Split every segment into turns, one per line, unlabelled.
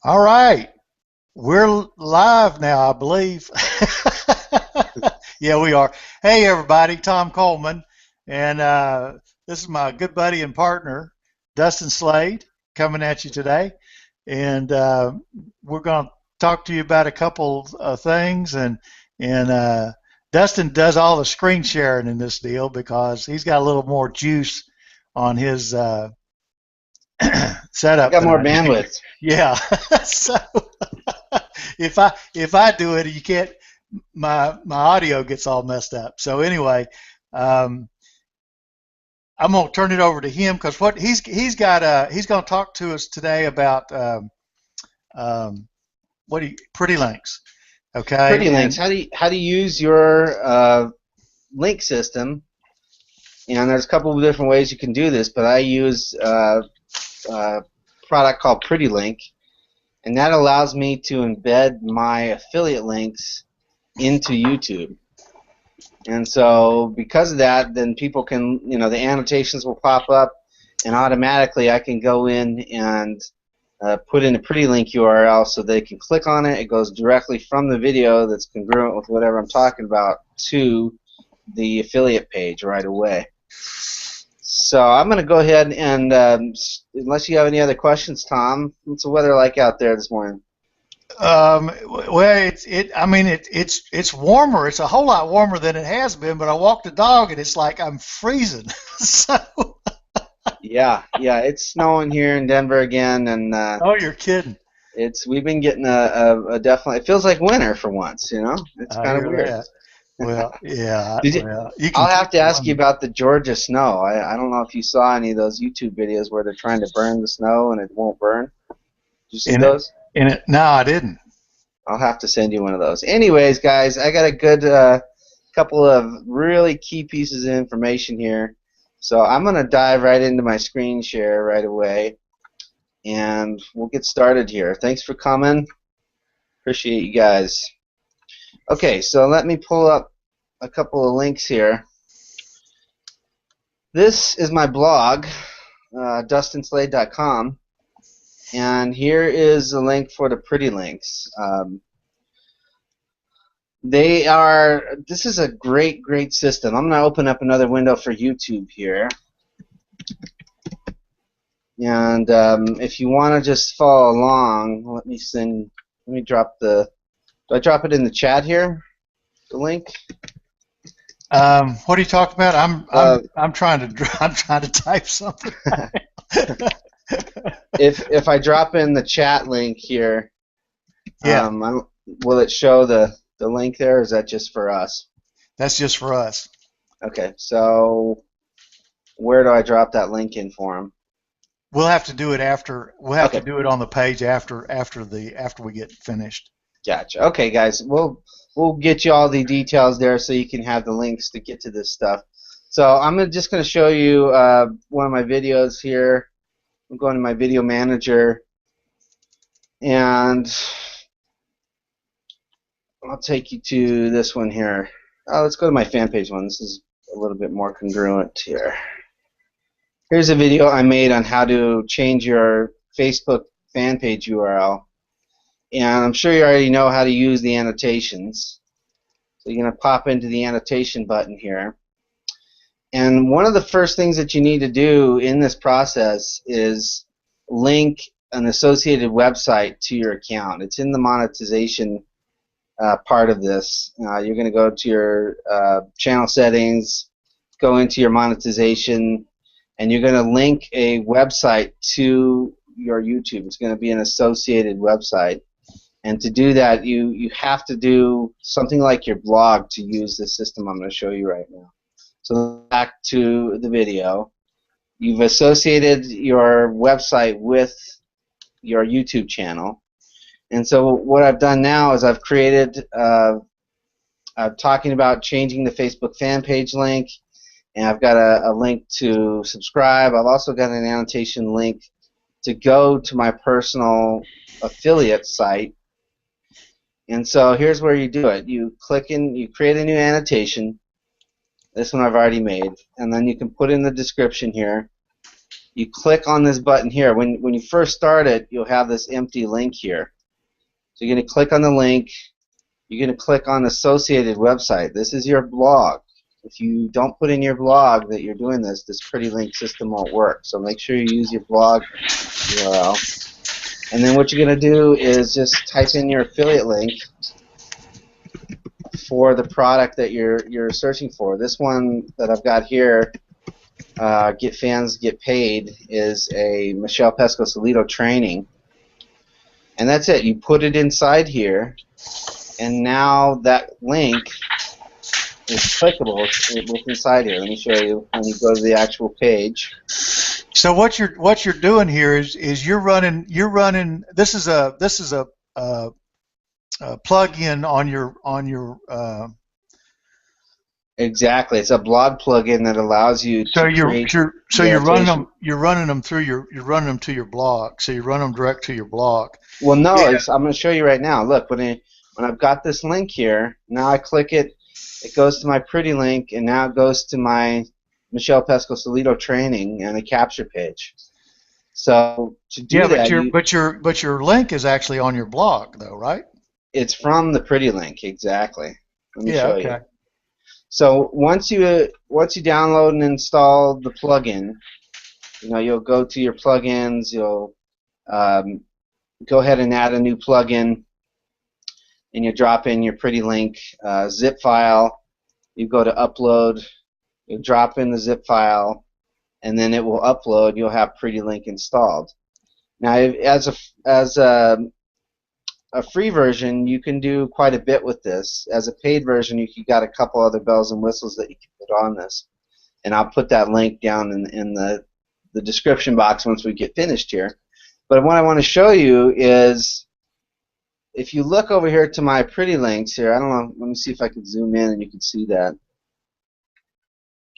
All right. We're live now, I believe. Yeah, we are. Hey, everybody. Tom Coleman. And this is my good buddy and partner, Dustin Slade, coming at you today. And we're going to talk to you about a couple of things. And Dustin does all the screen sharing in this deal because he's got a little more juice on his
I
setup
got
than
more
I do.
bandwidth.
Yeah. So if I do it, you can't. My audio gets all messed up. So anyway, um, I'm gonna turn it over to him because what he's got. He's gonna talk to us today about um, pretty links. Okay,
Pretty
and
links. How do you use your link system? And there's a couple of different ways you can do this, but I use a product called Pretty Link, and that allows me to embed my affiliate links into YouTube. And so because of that, then people can, the annotations will pop up, and automatically I can go in and put in a Pretty Link URL so they can click on it. It goes directly from the video that's congruent with whatever I'm talking about to the affiliate page right away. So I'm going to go ahead and, unless you have any other questions, Tom, what's the weather like out there this morning?
well, it's warmer. It's a whole lot warmer than it has been. But I walk the dog, and it's like I'm freezing. So,
Yeah, it's snowing here in Denver again, and
oh, you're kidding.
we've been getting a definitely. It feels like winter for once, It's
I
kind of
hear
weird.
that. Well, yeah.
Did you?
Well, you can
I'll
keep
have to ask you
one.
about the Georgia snow. I don't know if you saw any of those YouTube videos where they're trying to burn the snow and it won't burn. Did you see
In it.
those?
In it. No, I didn't.
I'll have to send you one of those. Anyways, guys, I got a good couple of really key pieces of information here. So I'm going to dive right into my screen share right away, and we'll get started here. Thanks for coming. Appreciate you guys. Okay, so let me pull up a couple of links here. This is my blog, DustinSlade.com, and here is a link for the Pretty Links. This is a great system. I'm going to open up another window for YouTube here. And if you want to just follow along, let me drop do I drop it in the chat here, the link?
What are you talking about? I'm trying to type something.
If I drop in the chat link here,
Yeah,
will it show the link there, or is that just for us?
that's just for us.
Okay, so where do I drop that link in for them?
We'll have to do it after. We'll have to
Okay,
do it on the page after we get finished.
gotcha. Okay, guys, we'll get you all the details there so you can have the links to get to this stuff. So I'm just going to show you one of my videos here. I'm going to my video manager, and I'll take you to this one here. Let's go to my fan page one. This is a little bit more congruent here. Here's a video I made on how to change your Facebook fan page URL. And I'm sure you already know how to use the annotations. So you're going to pop into the annotation button here. And one of the first things that you need to do in this process is link an associated website to your account. It's in the monetization part of this. You're going to go to your channel settings, go into your monetization, and you're going to link a website to your YouTube. It's going to be an associated website. And to do that, you have to do something like your blog to use this system I'm going to show you right now. So back to the video. You've associated your website with your YouTube channel. And so what I've done now is I've created, talking about changing the Facebook fan page link, and I've got a link to subscribe. I've also got an annotation link to go to my personal affiliate site. And so here's where you do it. You click in, you create a new annotation. This one I've already made. And then you can put in the description here. you click on this button here. When you first start it, you'll have this empty link here. So you're going to click on the link. You're going to click on associated website. This is your blog. If you don't put in your blog that you're doing this pretty link system won't work. So make sure you use your blog URL. And then what you're going to do is just type in your affiliate link for the product that you're searching for. This one that I've got here, Get Fans Get Paid, is a Michelle Pesco-Solido training. And that's it. You put it inside here, and now that link is clickable. It's inside here. Let me show you when you go to the actual page.
So what you're doing here is you're running this is a plug-in on your
exactly. It's a blog plugin that allows you to create.
You're running them to your blog. So you run them direct to your blog.
Well, no, I'm going to show you right now. Look, when I've got this link here, now I click it. It goes to my pretty link, and now it goes to my Michelle Pesco-Solido training and a capture page. So to do that,
but your link is actually on your blog, though, right?
It's from the pretty link, exactly. Let me show you.
Okay.
So once you download and install the plugin, you'll go to your plugins. You'll go ahead and add a new plugin, and you drop in your pretty link zip file. You go to upload. You drop in the zip file, and then it will upload. You'll have pretty link installed. Now, as a free version, you can do quite a bit with this. As a paid version, you got a couple other bells and whistles that you can put on this, and I'll put that link down in the description box once we get finished here. But what I want to show you is, if you look over here to my pretty links here, I don't know, let me see if I can zoom in and you can see that.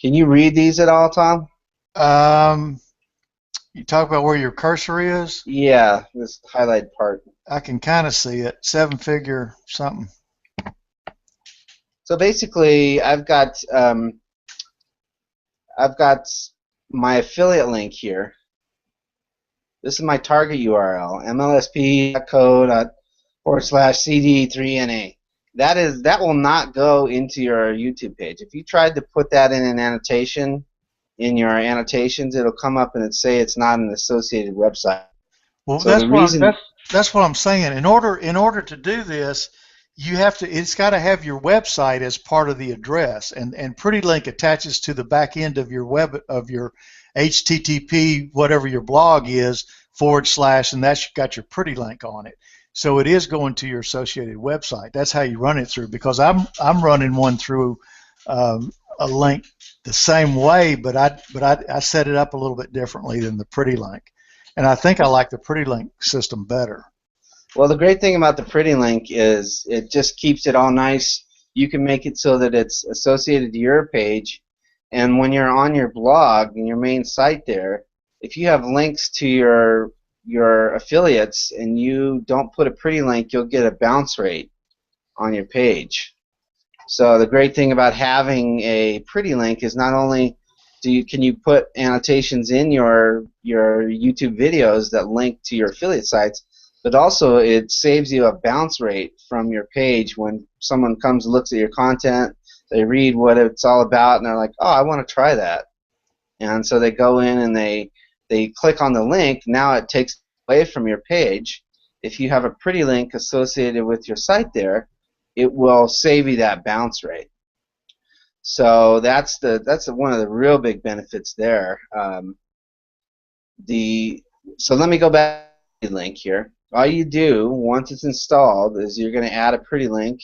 Can you read these at all, Tom?
You talk about where your cursor is?
Yeah, this highlight part.
I can kind of see it. 7-figure something.
So basically, I've got my affiliate link here. This is my target URL, mlsp.co./cd3na. That will not go into your YouTube page. If you tried to put that in an annotation, in your annotations, it'll come up and say it's not an associated website.
Well, so that's what I'm saying. In order to do this, it's got to have your website as part of the address, and PrettyLink attaches to the back end of your your HTTP whatever your blog is / and that's got your PrettyLink on it. So it is going to your associated website. That's how you run it through, because I'm running one through a link the same way, but I set it up a little bit differently than the PrettyLink, and I think I like the PrettyLink system better.
Well, the great thing about the PrettyLink is it just keeps it all nice. You can make it so that it's associated to your page, and when you're on your blog and your main site there, if you have links to your affiliates and you don't put a PrettyLink, you'll get a bounce rate on your page. So the great thing about having a PrettyLink is not only can you put annotations in your YouTube videos that link to your affiliate sites, but also it saves you a bounce rate from your page when someone comes and looks at your content, they read what it's all about, and they're like, oh, I want to try that. And so they go in and they click on the link. Now it takes away from your page. If you have a PrettyLink associated with your site there, it will save you that bounce rate. So that's one of the real big benefits there. So let me go back to the link here. All you do once it's installed is you're going to add a PrettyLink,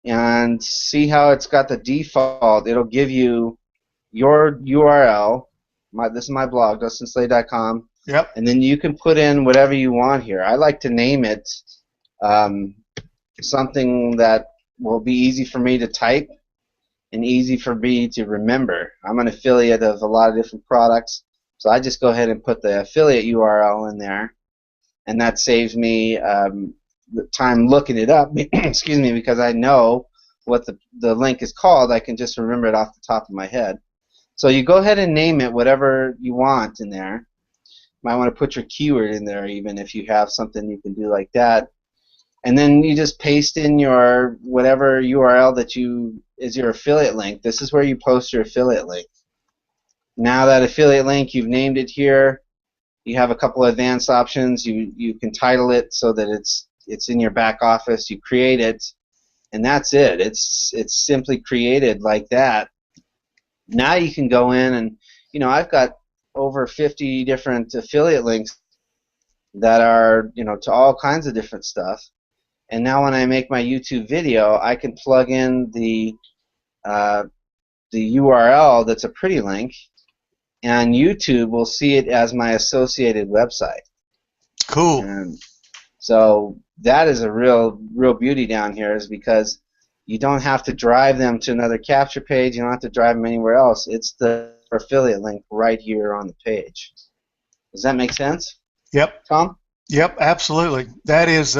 and see how it's got the default. It'll give you your URL. This is my blog, DustinSlade.com.
Yep.
And then you can put in whatever you want here. I like to name it something that will be easy for me to type and easy for me to remember. I'm an affiliate of a lot of different products, so I just go ahead and put the affiliate URL in there, and that saves me the time looking it up. Excuse me, because I know what the link is called. I can just remember it off the top of my head. So you go ahead and name it whatever you want in there. Might want to put your keyword in there even if you have something you can do like that. And then you just paste in your whatever URL that is your affiliate link. This is where you post your affiliate link. Now that affiliate link, you've named it here. You have a couple of advanced options. You can title it so that it's in your back office. You create it, and that's it. It's simply created like that. Now you can go in and, I've got over 50 different affiliate links that are, to all kinds of different stuff. And now when I make my YouTube video, I can plug in the URL that's a pretty link, and YouTube will see it as my associated website.
Cool.
And so that is a real beauty down here, is because you don't have to drive them to another capture page. You don't have to drive them anywhere else. It's the affiliate link right here on the page. Does that make sense?
Yep.
Tom?
Yep, absolutely. That is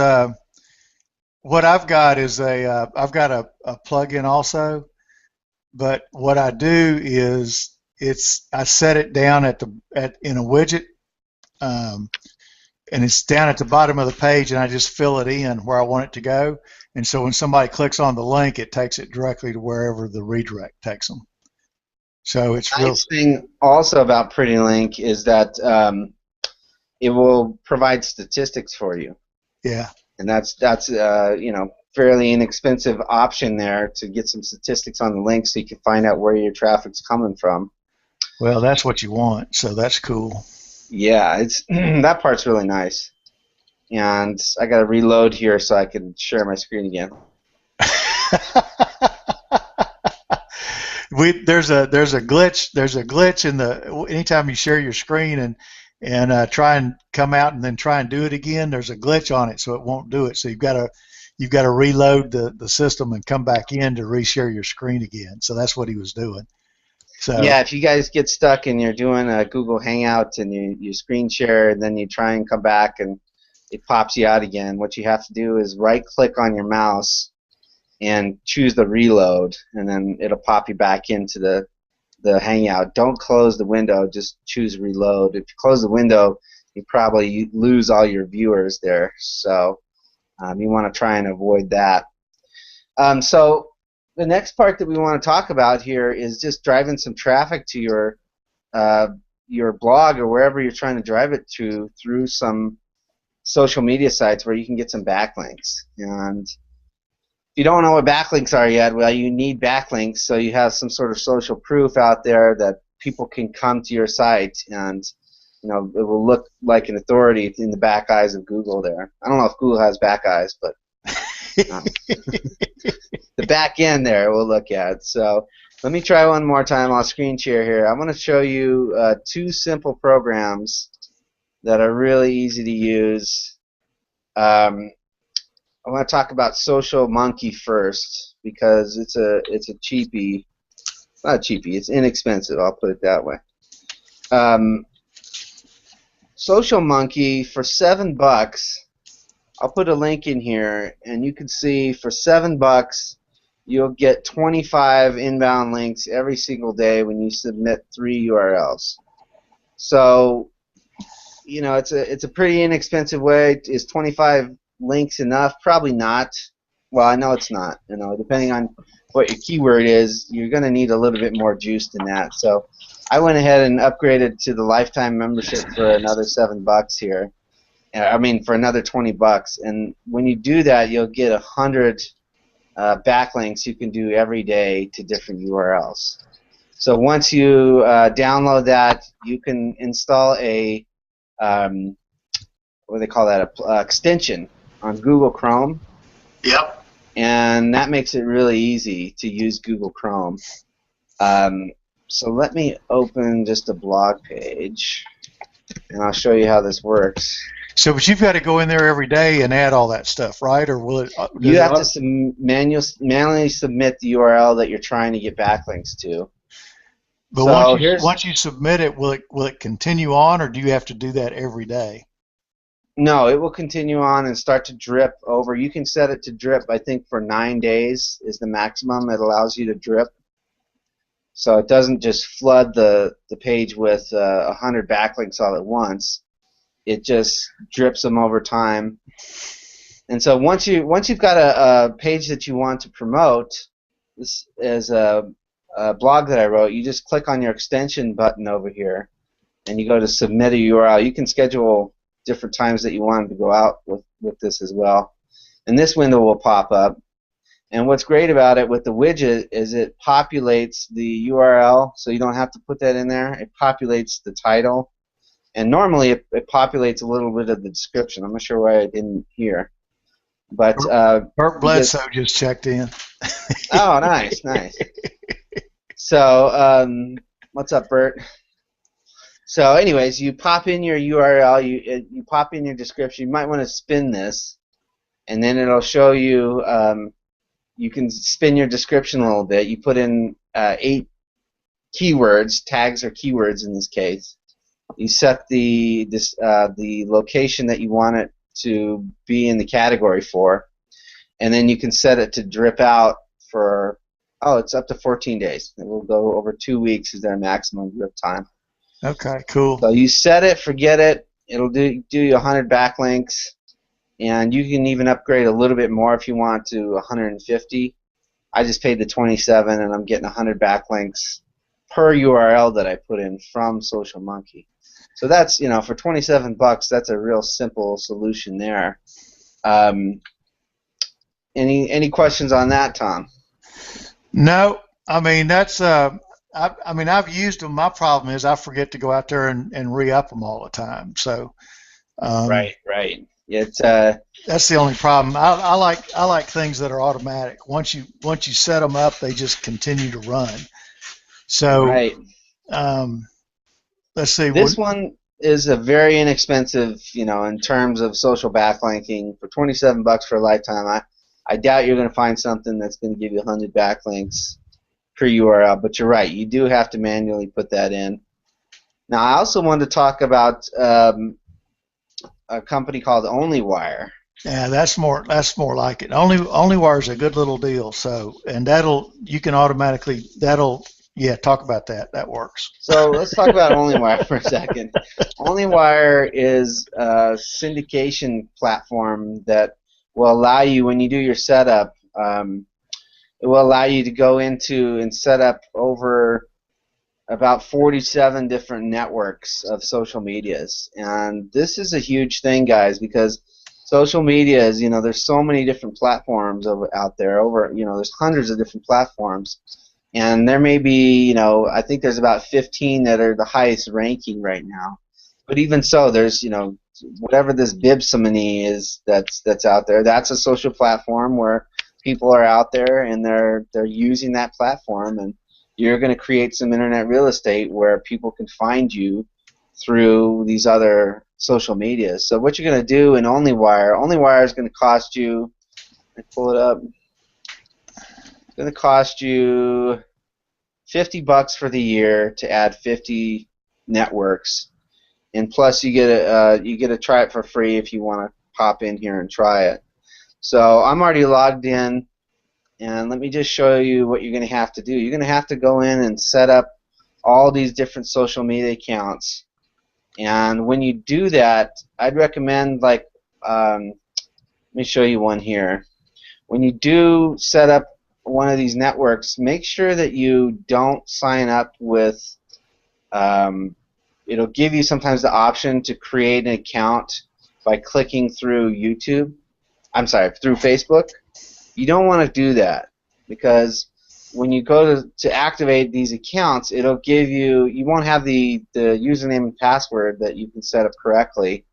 what I've got is I've got a plugin also, but what I do is I set it down in a widget, and it's down at the bottom of the page, and I just fill it in where I want it to go. And so when somebody clicks on the link, it takes it directly to wherever the redirect takes them. So it's real.
Nice thing also about Pretty Link is that it will provide statistics for you.
Yeah.
And that's fairly inexpensive option there to get some statistics on the link so you can find out where your traffic's coming from.
Well, that's what you want, so that's cool.
Yeah, it's that part's really nice. And I got to reload here so I can share my screen again.
There's a glitch in the anytime you share your screen and try and come out and then try and do it again. There's a glitch on it, so it won't do it. So you've got to reload the system and come back in to reshare your screen again. So that's what he was doing. So
yeah, if you guys get stuck and you're doing a Google Hangout and you screen share and then you try and come back and it pops you out again, what you have to do is right-click on your mouse and choose the reload, and then it'll pop you back into the Hangout. Don't close the window, just choose reload. If you close the window, you probably lose all your viewers there, so you want to try and avoid that. So the next part that we want to talk about here is just driving some traffic to your blog or wherever you're trying to drive it to through some social media sites where you can get some backlinks. And if you don't know what backlinks are yet, well, you need backlinks so you have some sort of social proof out there that people can come to your site, and it will look like an authority in the back eyes of Google there. I don't know if Google has back eyes, but the back end there we'll look at. So let me try one more time. I'll screen share here. I'm going to show you two simple programs that are really easy to use. I want to talk about Social Monkey first because it's a cheapie. Not cheapie, it's inexpensive, I'll put it that way. Social Monkey for $7, I'll put a link in here, and you can see for $7 you'll get 25 inbound links every single day when you submit 3 URLs. So, it's a pretty inexpensive way. Is 25 links enough? Probably not. Well, I know it's not. Depending on what your keyword is, you're going to need a little bit more juice than that. So I went ahead and upgraded to the lifetime membership for another $7 here. For another $20. And when you do that, you'll get 100 backlinks you can do every day to different URLs. So once you download that, you can install a what do they call that? Extension on Google Chrome.
Yep.
And that makes it really easy to use Google Chrome. So let me open just a blog page, and I'll show you how this works.
So, but you've got to go in there every day and add all that stuff, right? Or will it?
You have to manually submit the URL that you're trying to get backlinks to.
But once you submit it, will it continue on, or do you have to do that every day?
No, it will continue on and start to drip over. You can set it to drip, I think, for 9 days is the maximum it allows you to drip. so it doesn't just flood the page with 100 backlinks all at once. It just drips them over time. And so once you've got a page that you want to promote, this is a blog that I wrote. You just click on your extension button over here, and you go to submit a URL. You can schedule different times that you want to go out with this as well. And this window will pop up. And what's great about it with the widget is it populates the URL, so you don't have to put that in there. It populates the title. And normally it populates a little bit of the description. I'm not sure why I didn't here. But
Bert Bledsoe just checked in.
Oh, nice. So, what's up, Bert? So, anyways, you pop in your URL, you pop in your description. You might want to spin this, and then it'll show you. You can spin your description a little bit. You put in 8 keywords, tags or keywords in this case. You set the location that you want it to be in the category for, and then you can set it to drip out for, it's up to 14 days. It will go over 2 weeks is their maximum drip time.
Okay, cool.
So you set it, forget it. It'll do you 100 backlinks, and you can even upgrade a little bit more if you want to 150. I just paid the 27, and I'm getting 100 backlinks per URL that I put in from SocialMonkey. So that's, for 27 bucks, that's a real simple solution there. Any questions on that, Tom?
No, I mean that's I've used them. My problem is I forget to go out there and re-up them all the time. So
right. It's
that's the only problem. I like things that are automatic. Once you set them up, they just continue to run. So
right.
Let's see.
This one is a very inexpensive, in terms of social backlinking. For 27 bucks for a lifetime, I doubt you're going to find something that's going to give you 100 backlinks per URL. But you're right, you do have to manually put that in. Now, I also wanted to talk about a company called OnlyWire.
Yeah, that's more like it. OnlyWire is a good little deal. So, and talk about that. That works.
So let's talk about OnlyWire for a second. OnlyWire is a syndication platform that will allow you, when you do your setup, it will allow you to go into and set up over about 47 different networks of social medias. And this is a huge thing, guys, because social media is, there's so many different platforms out there. There's hundreds of different platforms. And there may be, I think there's about 15 that are the highest ranking right now. But even so, there's, whatever this Bibsimony is that's out there, that's a social platform where people are out there and they're using that platform, and you're going to create some internet real estate where people can find you through these other social medias. So what you're going to do in OnlyWire is going to cost you, let me pull it up, it's going to cost you $50 for the year to add 50 networks, and plus you get to try it for free if you want to pop in here and try it. So I'm already logged in, and let me just show you what you're going to have to do. You're going to have to go in and set up all these different social media accounts, and when you do that, I'd recommend, let me show you one here. When you do set up one of these networks, make sure that you don't sign up with, it'll give you sometimes the option to create an account by clicking through through Facebook. You don't want to do that, because when you go to activate these accounts, it'll give you won't have the username and password that you can set up correctly.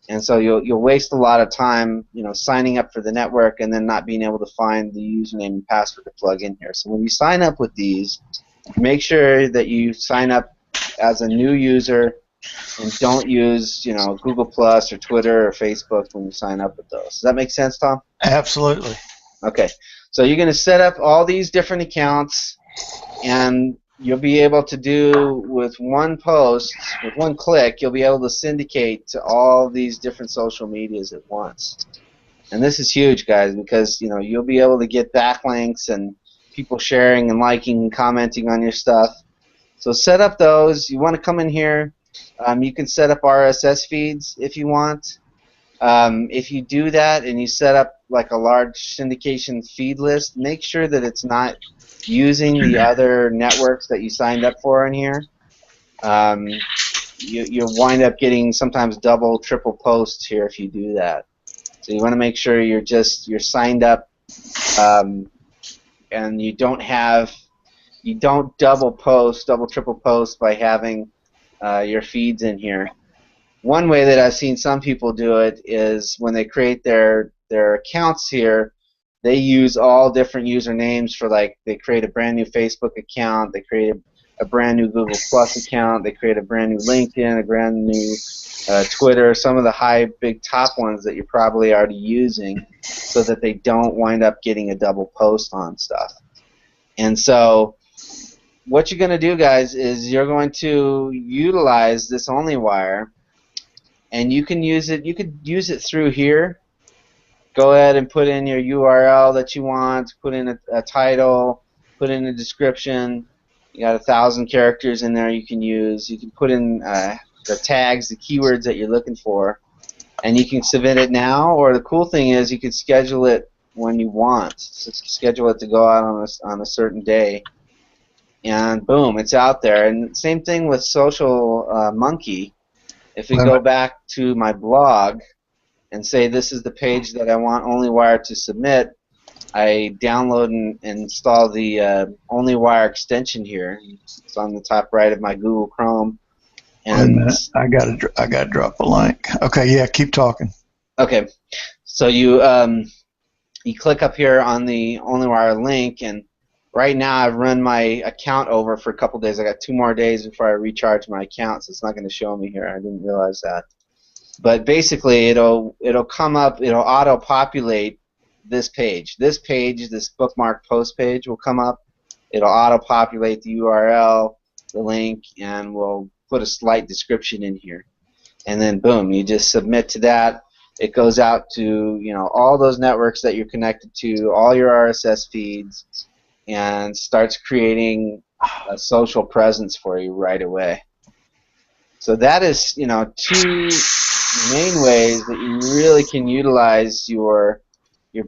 And so you'll waste a lot of time, signing up for the network and then not being able to find the username and password to plug in here. So when you sign up with these, make sure that you sign up as a new user and don't use, Google Plus or Twitter or Facebook when you sign up with those. Does that make sense, Tom?
Absolutely.
Okay. So you're going to set up all these different accounts, and you'll be able to do with one post, with one click, you'll be able to syndicate to all these different social medias at once. And this is huge, guys, because you'll be able to get backlinks, and people sharing and liking and commenting on your stuff. So set up those. You want to come in here. You can set up RSS feeds if you want. If you do that and you set up like a large syndication feed list, make sure that it's not using the other networks that you signed up for in here. You'll wind up getting sometimes double, triple posts here if you do that. So you want to make sure you're signed up, and you don't double post, double, triple post by having your feeds in here. One way that I've seen some people do it is when they create their accounts here, they use all different usernames for, like, they create a brand new Facebook account, they create a brand new Google Plus account, they create a brand new LinkedIn, a brand new Twitter, some of the big top ones that you're probably already using, so that they don't wind up getting a double post on stuff. And so what you're going to do, guys, is you're going to utilize this OnlyWire, and you can use it. You could use it through here. Go ahead and put in your URL that you want. Put in a title. Put in a description. You got 1,000 characters in there you can use. You can put in the tags, the keywords that you're looking for, and you can submit it now. Or the cool thing is you can schedule it when you want. So schedule it to go out on a certain day, and boom, it's out there. And same thing with Social Monkey. If we go back to my blog and say this is the page that I want OnlyWire to submit, I download and install the OnlyWire extension here. It's on the top right of my Google Chrome. And
wait a minute, I gotta drop a link. Okay, yeah, keep talking.
Okay, so you click up here on the OnlyWire link, and right now I've run my account over for a couple days. I got 2 more days before I recharge my account, so it's not going to show me here. I didn't realize that. But basically, it'll come up. It'll auto-populate this page. This bookmark post page will come up. It'll auto-populate the URL, the link, and we'll put a slight description in here. And then boom, you just submit to that. It goes out to all those networks that you're connected to, all your RSS feeds, and starts creating a social presence for you right away. So that is, 2 main ways that you really can utilize your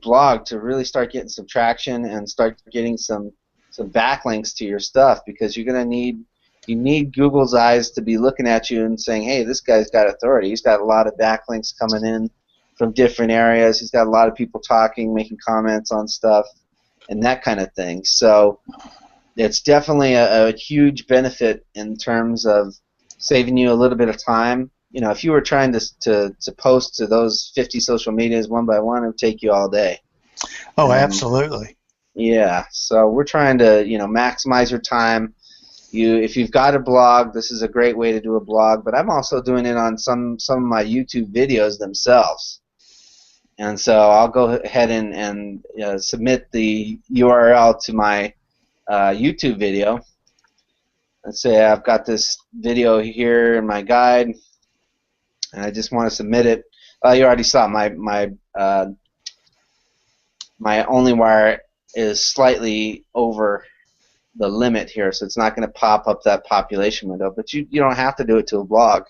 blog to really start getting some traction and start getting some backlinks to your stuff, because you're going to need Google's eyes to be looking at you and saying, hey, this guy's got authority. He's got a lot of backlinks coming in from different areas. He's got a lot of people talking, making comments on stuff, and that kind of thing. So it's definitely a huge benefit in terms of saving you a little bit of time. If you were trying to post to those 50 social medias one by one, it would take you all day.
Oh, absolutely.
Yeah. So we're trying to maximize your time. If you've got a blog, this is a great way to do a blog. But I'm also doing it on some of my YouTube videos themselves. And so I'll go ahead and submit the URL to my YouTube video. Let's say I've got this video here in my guide, and I just want to submit it. You already saw my OnlyWire is slightly over the limit here, so it's not going to pop up that population window. But you don't have to do it to a blog.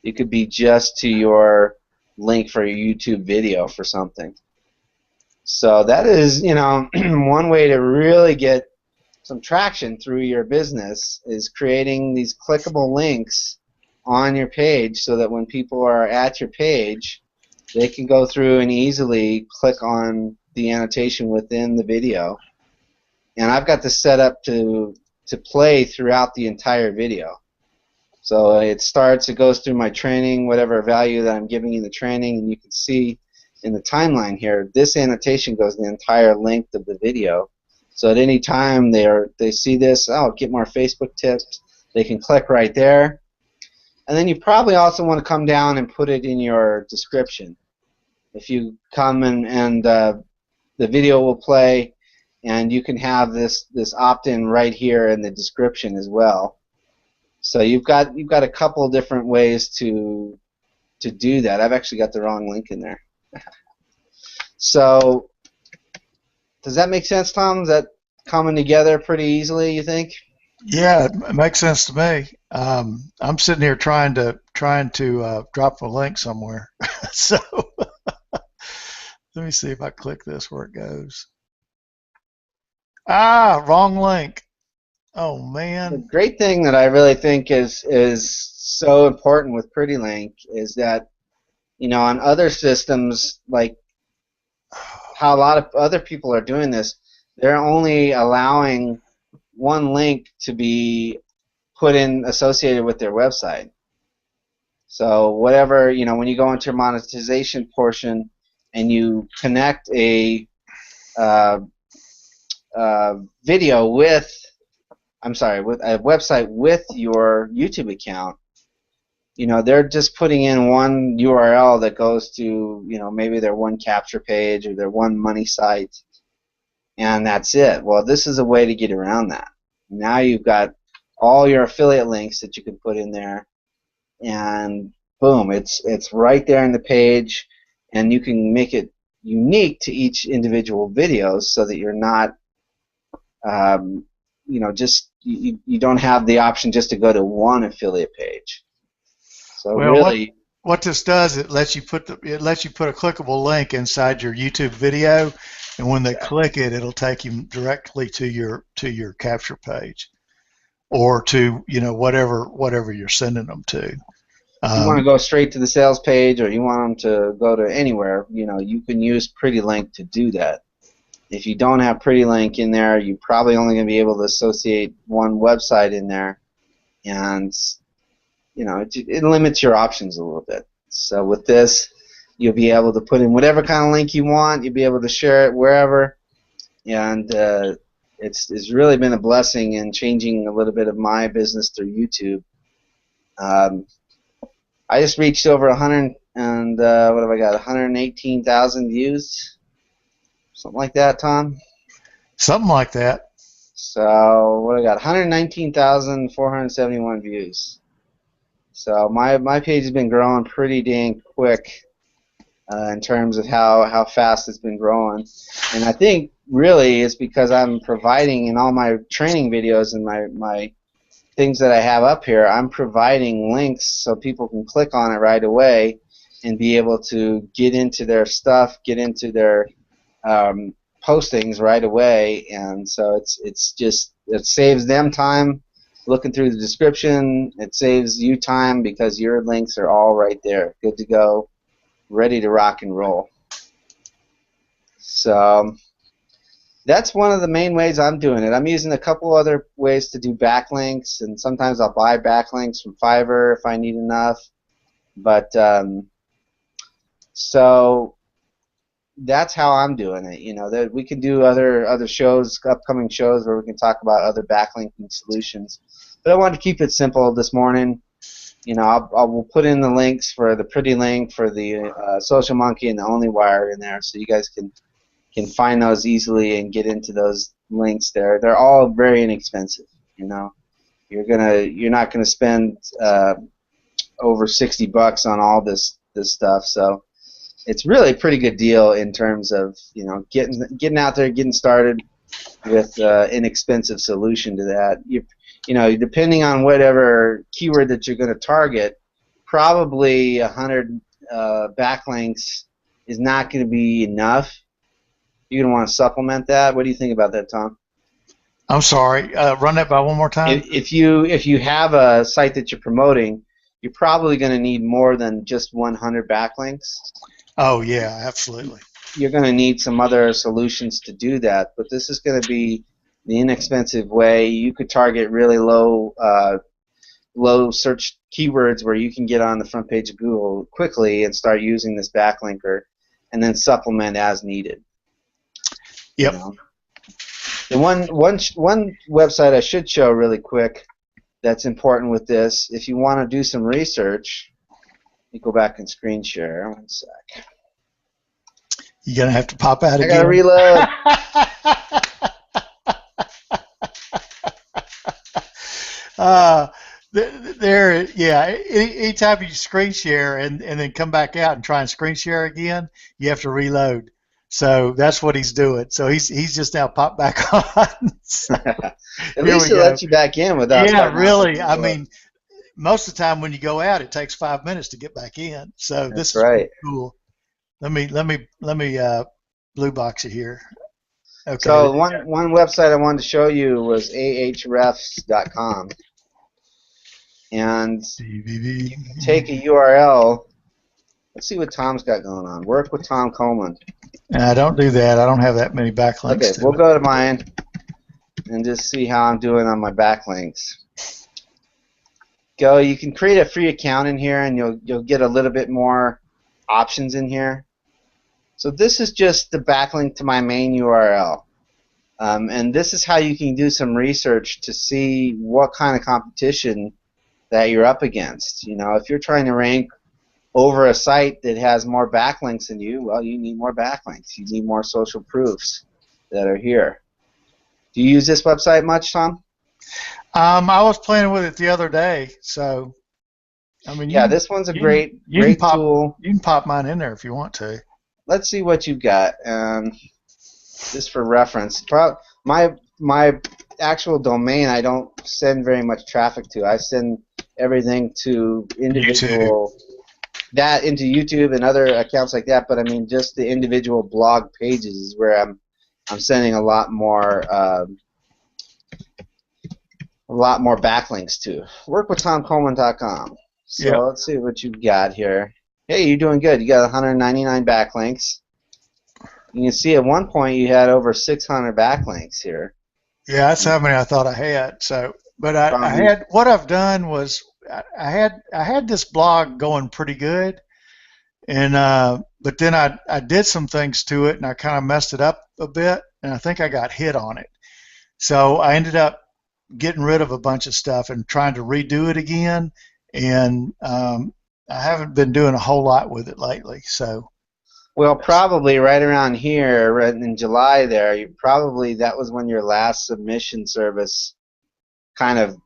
It could be just to your link for your YouTube video for something. So that is, one way to really get some traction through your business is creating these clickable links on your page, so that when people are at your page, they can go through and easily click on the annotation within the video. And I've got this set up to play throughout the entire video. So it goes through my training, whatever value that I'm giving in the training, and you can see in the timeline here, this annotation goes the entire length of the video. So at any time they see this, get more Facebook tips, they can click right there. And then you probably also want to come down and put it in your description. If you come and the video will play, and you can have this opt-in right here in the description as well. So you've got a couple different ways to do that. I've actually got the wrong link in there. So does that make sense, Tom? coming together pretty easily, you think?
Yeah, it makes sense to me. I'm sitting here trying to drop a link somewhere. So let me see if I click this where it goes. Ah, wrong link. Oh
The
man.
great thing that I really think is so important with PrettyLink is that, on other systems, like how a lot of other people are doing this, they're only allowing one link to be put in associated with their website. So whatever, when you go into your monetization portion and you connect a uh, video with, I'm sorry, with a website with your YouTube account, they're just putting in one URL that goes to, maybe their one capture page or their one money site, and that's it. Well, this is a way to get around that. Now you've got all your affiliate links that you can put in there, and boom, it's right there in the page, and you can make it unique to each individual video so that you're not, just you don't have the option just to go to one affiliate page. So
Well,
really,
what this does, it lets you put a clickable link inside your YouTube video, and when they click it, it'll take you directly to your capture page, or to whatever you're sending them to.
you want to go straight to the sales page, or you want them to go to anywhere, you can use PrettyLink to do that. If you don't have PrettyLink in there, you're probably only going to be able to associate one website in there, and it limits your options a little bit. So with this, you'll be able to put in whatever kind of link you want. You'll be able to share it wherever, and it's really been a blessing in changing a little bit of my business through YouTube. I just reached over 100 and what have I got? 118,000 views, something like that, Tom.
Something like that.
So what I got? 119,471 views. So my page has been growing pretty dang quick in terms of how fast it's been growing, and I think really it's because I'm providing in all my training videos and my things that I have up here, I'm providing links so people can click on it right away and be able to get into their stuff, get into their postings right away, and so it saves them time looking through the description. It saves you time because your links are all right there, good to go, ready to rock and roll. So that's one of the main ways I'm doing it. I'm using a couple other ways to do backlinks, and sometimes I'll buy backlinks from Fiverr if I need enough. But so that's how I'm doing it. That we can do other shows, upcoming shows, where we can talk about other backlinking solutions. But I wanted to keep it simple this morning. I will put in the links for the PrettyLink, for the Social Monkey, and the OnlyWire in there, so you guys can find those easily and get into those links there. They're all very inexpensive. You're not gonna spend over $60 on all this stuff. So it's really a pretty good deal in terms of getting out there, getting started with inexpensive solution to that. Depending on whatever keyword that you're going to target, probably 100 backlinks is not going to be enough. You're going to want to supplement that. What do you think about that, Tom?
I'm sorry. Run that by one more time.
If you have a site that you're promoting, you're probably going to need more than just 100 backlinks.
Oh yeah, absolutely.
You're going to need some other solutions to do that, but this is going to be the inexpensive way. You could target really low search keywords where you can get on the front page of Google quickly and start using this backlinker, and then supplement as needed.
Yep.
The one website I should show really quick that's important with this, if you want to do some research, you go back and screen share. One sec.
You're gonna have to pop out again.
I gotta reload.
Anytime you screen share and then come back out and try and screen share again, you have to reload. So that's what he's doing. So he's just now popped back on. So
At
here
least
we
it
go.
lets you back in without
Yeah,
starting off
really.
looking
I
to look.
mean, most of the time when you go out, it takes 5 minutes to get back in. So
That's
this is
right.
pretty cool. Let me blue box it here. Okay.
So one website I wanted to show you was ahrefs.com, and you can take a URL. Let's see what Tom's got going on. Work with Tom Coleman.
Don't do that. I don't have that many backlinks
Okay,
to
we'll
it.
go to mine and just see how I'm doing on my backlinks. You can create a free account in here, and you'll get a little bit more options in here. So this is just the backlink to my main URL. And this is how you can do some research to see what kind of competition that you're up against. You know, if you're trying to rank over a site that has more backlinks than you, well, you need more backlinks. You need more social proofs that are here. Do you use this website much, Tom?
I was playing with it the other day, so I mean,
Yeah, this one's a
you can
great
pop
tool.
you can pop mine in there if you want to.
Let's see what you've got. Just for reference, my actual domain I don't send very much traffic to. I send everything to individual into YouTube and other accounts like that. But I mean, just the individual blog pages is where I'm sending a lot more backlinks to. Workwithtomcoleman.com. So
Yep.
let's see what you've got here. Hey, you're doing good. You got 199 backlinks. You can see at one point you had over 600 backlinks here.
Yeah, that's how many I thought I had. So, but I
From
had what I've done was I had this blog going pretty good, and but then I did some things to it, and I kind of messed it up a bit, and I think I got hit on it. So I ended up getting rid of a bunch of stuff and trying to redo it again, and I haven't been doing a whole lot with it lately. So.
Well, probably right around here, right in July there, that was when your last submission service kind of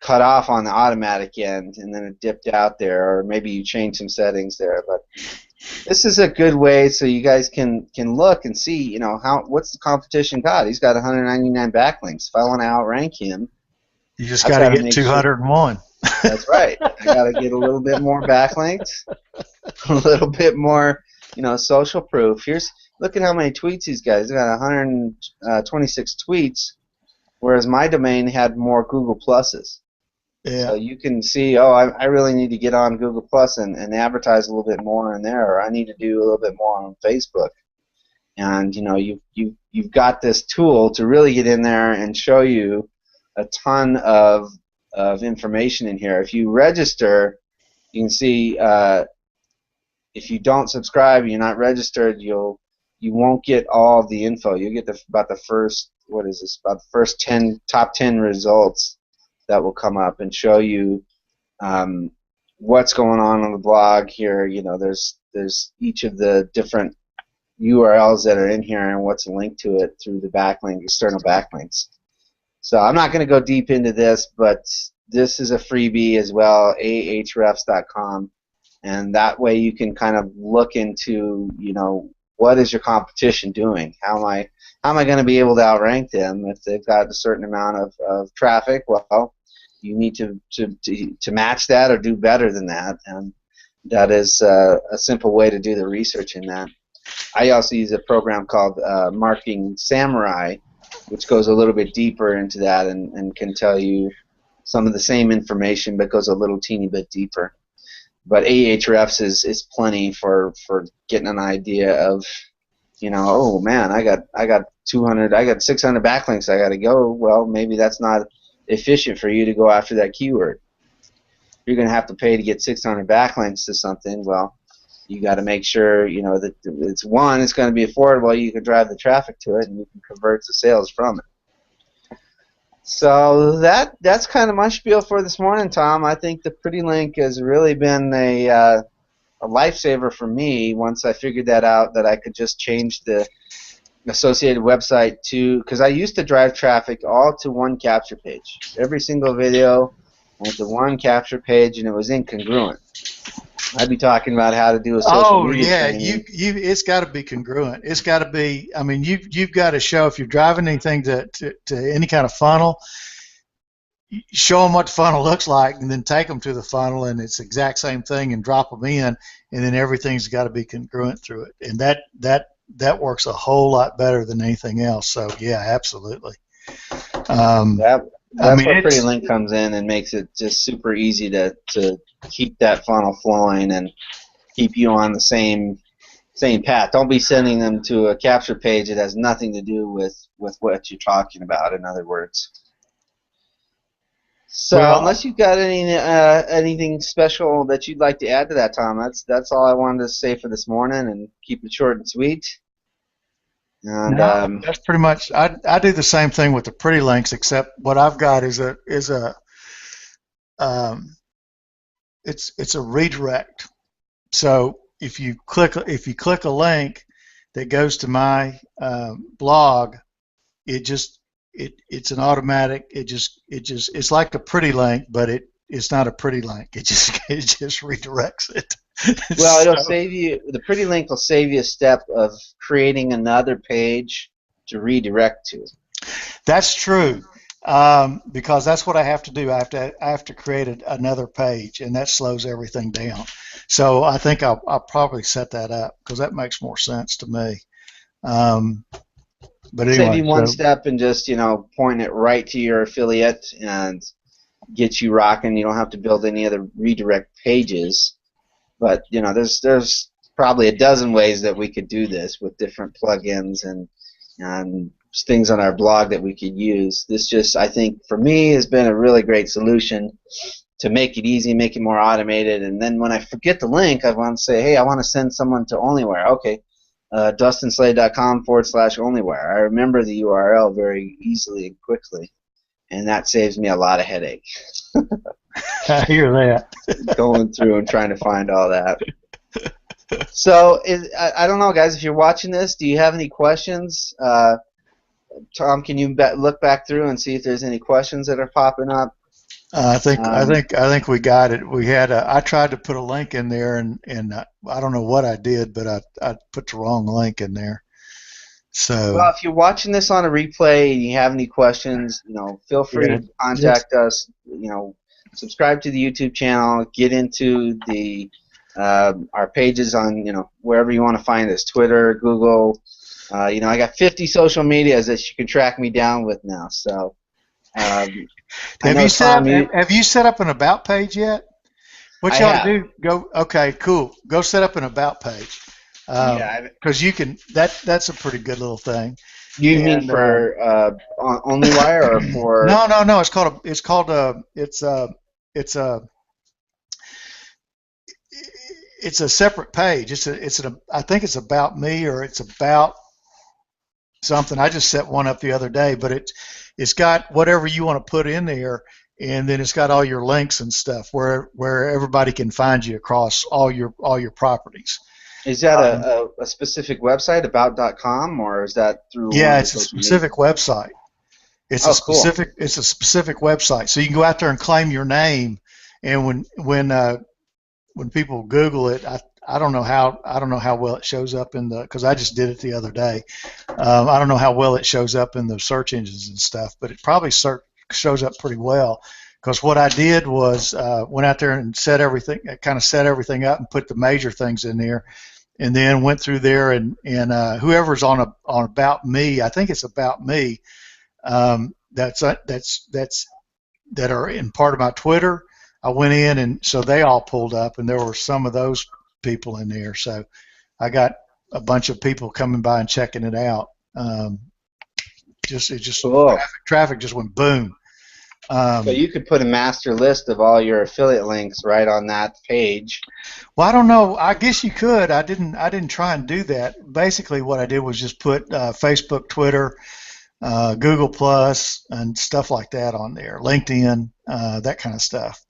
cut off on the automatic end, and then it dipped out there, or maybe you changed some settings there. But this is a good way so you guys can look and see, you know, what's the competition got. He's got 199 backlinks. If I want to outrank him,
You just
I've
got
got
to
to
get
make sure.
201.
That's right. I got to get a little bit more backlinks, a little bit more, you know, social proof. Look at how many tweets he's got. He's got 126 tweets, whereas my domain had more Google Pluses.
Yeah.
So you can see, I really need to get on Google Plus and advertise a little bit more in there, or I need to do a little bit more on Facebook. And you know, you've got this tool to really get in there and show you a ton of information in here. If you register, you can see. If you don't subscribe, you're not registered, you won't get all the info. You'll get about the first about the first top 10 results that will come up and show you what's going on the blog here. You know, there's each of the different URLs that are in here and what's linked to it through the external backlinks. So I'm not going to go deep into this, but this is a freebie as well, ahrefs.com. And that way you can kind of look into, you know, what is your competition doing? How am I going to be able to outrank them if they've got a certain amount of traffic? Well, you need to match that or do better than that, and that is a simple way to do the research in that. I also use a program called Marketing Samurai, which goes a little bit deeper into that and can tell you some of the same information but goes a little teeny bit deeper. But Ahrefs is plenty for getting an idea of, you know, oh man, I got 200, I got 600 backlinks, I got to go. Well, maybe that's not efficient for you to go after that keyword. You're going to have to pay to get 600 backlinks to something. Well, you got to make sure, you know, that it's going to be affordable. You can drive the traffic to it, and you can convert the sales from it. So that's kind of my spiel for this morning, Tom. I think the Pretty Link has really been a lifesaver for me once I figured that out, that I could just change the associated website because I used to drive traffic all to one capture page. Every single video went to one capture page, and it was incongruent. I'd be talking about how to do a social
Oh
media
yeah,
training.
it's got to be congruent. It's got to be. I mean, you've got to show if you're driving anything to any kind of funnel, show them what the funnel looks like, and then take them to the funnel, and it's the exact same thing, and drop them in, and then everything's got to be congruent through it, and that works a whole lot better than anything else. So yeah, absolutely. Um,
That
I
that's
mean,
where Pretty
it's
Link comes in and makes it just super easy to keep that funnel flowing and keep you on the same path. Don't be sending them to a capture page that has nothing to do with what you're talking about. In other words. So
well,
unless you've got anything special that you'd like to add to that, Tom, that's all I wanted to say for this morning, and keep it short and sweet. And
no, that's pretty much. I do the same thing with the pretty links, except what I've got is a um, it's a redirect. So if you click a link that goes to my blog, it just it's an automatic. It just it's like a pretty link, but it's not a pretty link. It just redirects it.
well, it'll
So
save you. The Pretty Link will save you a step of creating another page to redirect to.
that's true. Because that's what I have to do. I have to create another page, and that slows everything down. So I think I'll probably set that up because that makes more sense to me. Um, but
Save
anyway,
you one
so
step and just point it right to your affiliate and get you rocking. You don't have to build any other redirect pages. But there's probably a dozen ways that we could do this with different plugins and things on our blog that we could use. This just, I think, for me, has been a really great solution to make it easy, make it more automated. And then when I forget the link, I want to say, hey, I want to send someone to Onlyware. Okay, DustinSlade.com/Onlyware. I remember the URL very easily and quickly, and that saves me a lot of headache
I hear that.
going through and trying to find all that. So I don't know, guys. If you're watching this, do you have any questions? Tom, can you look back through and see if there's any questions that are popping up?
I think I
Um,
think I think we got it. I tried to put a link in there, and I don't know what I did, but I put the wrong link in there. So
well, if you're watching this on a replay and you have any questions, feel free
yeah,
to
just
contact us. Subscribe to the YouTube channel. Get into our pages on wherever you want to find us, Twitter, Google. I got 50 social medias that you can track me down with now. So I
have
know
you set
Tom,
up have you set up an about page yet? What
I
you ought to
have.
do? Go. Okay, cool. Go set up an about page.
Yeah.
Because you can. That's a pretty good little thing.
You mean
And
for OnlyWire or for?
no. It's a separate page. I think it's about me, or it's about something. I just set one up the other day, but it's got whatever you want to put in there, and then it's got all your links and stuff where everybody can find you across all your properties.
Is that
Um,
a specific website, about.com, or is that through one
yeah,
of the
it's a
social media?
specific website.
Oh, cool.
It's a specific website, so you can go out there and claim your name, and when people Google it, I don't know how well it shows up in the because I just did it the other day. I don't know how well it shows up in the search engines and stuff, but it probably shows up pretty well. Because what I did was went out there and kind of set everything up and put the major things in there, and then went through there and whoever's on about me, I think it's about me. That are in part of my Twitter. I went in and so they all pulled up, and there were some of those people in there. So I got a bunch of people coming by and checking it out. Just
Cool.
traffic just went boom.
So you could put a master list of all your affiliate links right on that page.
Well, I don't know. I guess you could. I didn't try and do that. Basically, what I did was just put Facebook, Twitter, Google Plus, and stuff like that on there. LinkedIn, that kind of stuff.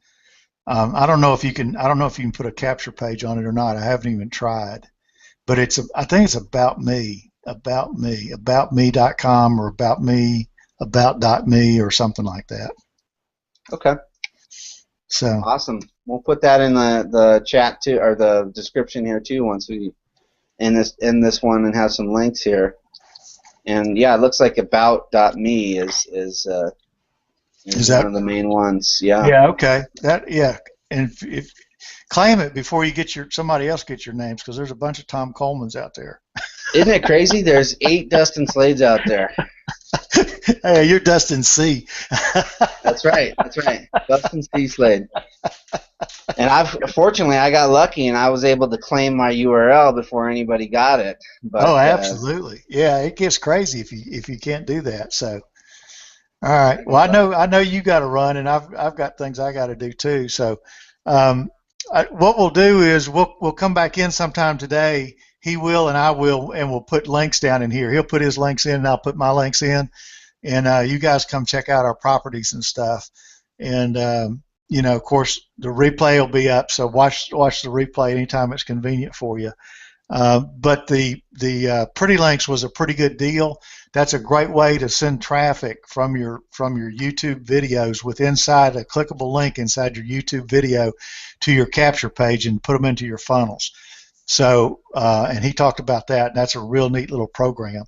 I don't know if you can. I don't know if you can put a capture page on it or not. I haven't even tried. But I think it's aboutme.com or about.me or something like that.
Okay.
So
Awesome. we'll put that in the chat too, or the description here too. Once we end this one and have some links here. And yeah, it looks like about.me is one of the main ones. Yeah.
Yeah. Okay. And if claim it before you get somebody else gets your names, because there's a bunch of Tom Colemans out there.
Isn't it crazy? There's 8 Dustin Slades out there.
Hey, you're Dustin C.
That's right. Dustin C Slade. And fortunately I got lucky and I was able to claim my URL before anybody got it. But,
absolutely. Yeah, it gets crazy if you can't do that. So, all right. Well, I know you got to run, and I've got things I got to do too. So, what we'll do is we'll come back in sometime today. He will, and I will, and we'll put links down in here. He'll put his links in, and I'll put my links in, and you guys come check out our properties and stuff. And of course, the replay will be up, so watch the replay anytime it's convenient for you. But the Pretty Links was a pretty good deal. That's a great way to send traffic from your YouTube videos with inside a clickable link inside your YouTube video to your capture page and put them into your funnels. So, and he talked about that, and that's a real neat little program.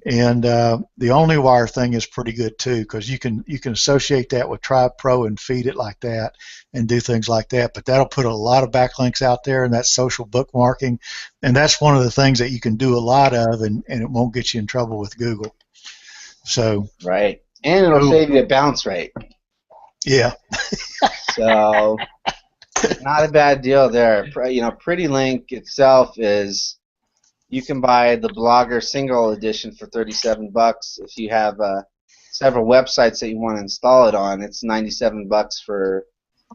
And the OnlyWire thing is pretty good too, because you can associate that with Tribe Pro and feed it like that and do things like that. But that'll put a lot of backlinks out there, and that's social bookmarking, and that's one of the things that you can do a lot of, and it won't get you in trouble with Google. So
right, and it'll save you a bounce rate.
Yeah.
So not a bad deal there. Pretty Link itself is, you can buy the Blogger single edition for $37. If you have several websites that you want to install it on, it's $97 for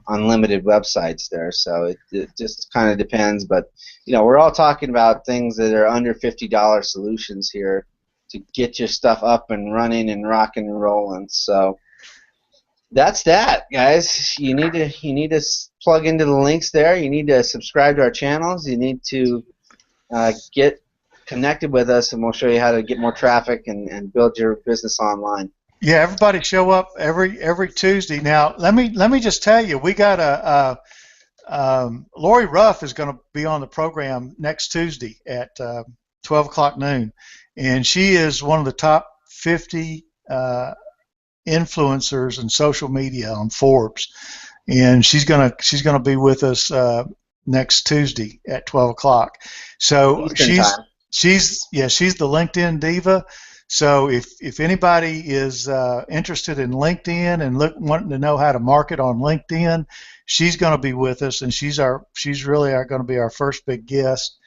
unlimited websites there. So it just kind of depends. But we're all talking about things that are under $50 solutions here to get your stuff up and running and rocking and rolling. So that's that, guys. You need to plug into the links there. You need to subscribe to our channels. You need to get connected with us, and we'll show you how to get more traffic and build your business online.
Yeah, everybody show up every Tuesday. Now, let me just tell you, we got Lori Ruff is going to be on the program next Tuesday at 12 o'clock noon, and she is one of the top 50 influencers in social media on Forbes, and she's gonna be with us next Tuesday at 12 o'clock. So she's the LinkedIn diva. So if anybody is interested in LinkedIn and wanting to know how to market on LinkedIn, she's going to be with us, and she's really going to be our first big guest,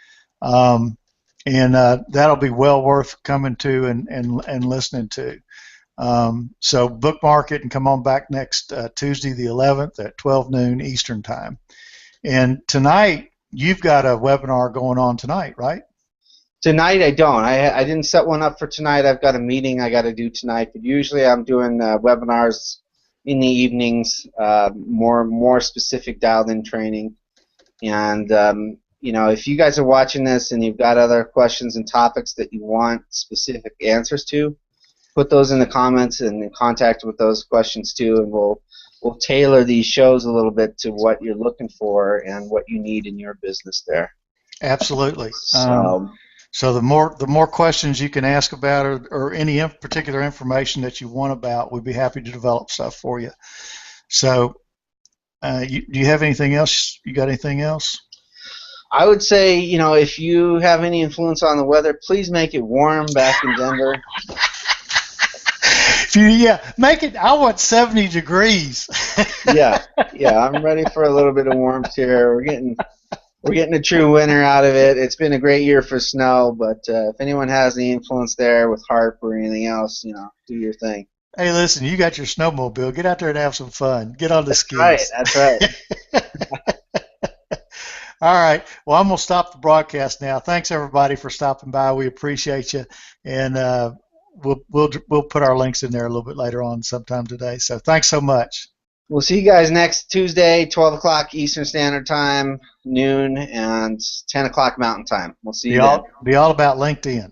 and that'll be well worth coming to and listening to. So bookmark it and come on back next Tuesday the 11th at 12 noon Eastern time. And tonight you've got a webinar going on tonight, right?
Tonight I don't. I didn't set one up for tonight. I've got a meeting I got to do tonight. But usually I'm doing webinars in the evenings, more specific dialed-in training. And if you guys are watching this and you've got other questions and topics that you want specific answers to, put those in the comments and in contact with those questions too, and we'll tailor these shows a little bit to what you're looking for and what you need in your business there.
Absolutely. So the more questions you can ask about or any particular information that you want about, we'd be happy to develop stuff for you. So do you have anything else? You got anything else?
I would say, if you have any influence on the weather, please make it warm back in Denver.
Make it. I want 70 degrees.
yeah, I'm ready for a little bit of warmth here. We're getting a true winter out of it. It's been a great year for snow, but if anyone has any influence there with HARP or anything else, do your thing.
Hey, listen, you got your snowmobile. Get out there and have some fun. Get on the skis.
That's right.
All right. Well, I'm going to stop the broadcast now. Thanks, everybody, for stopping by. We appreciate you, and we'll put our links in there a little bit later on sometime today. So thanks so much.
We'll see you guys next Tuesday, 12 o'clock Eastern Standard Time, noon, and 10 o'clock Mountain Time. We'll see you then.
Be all about LinkedIn.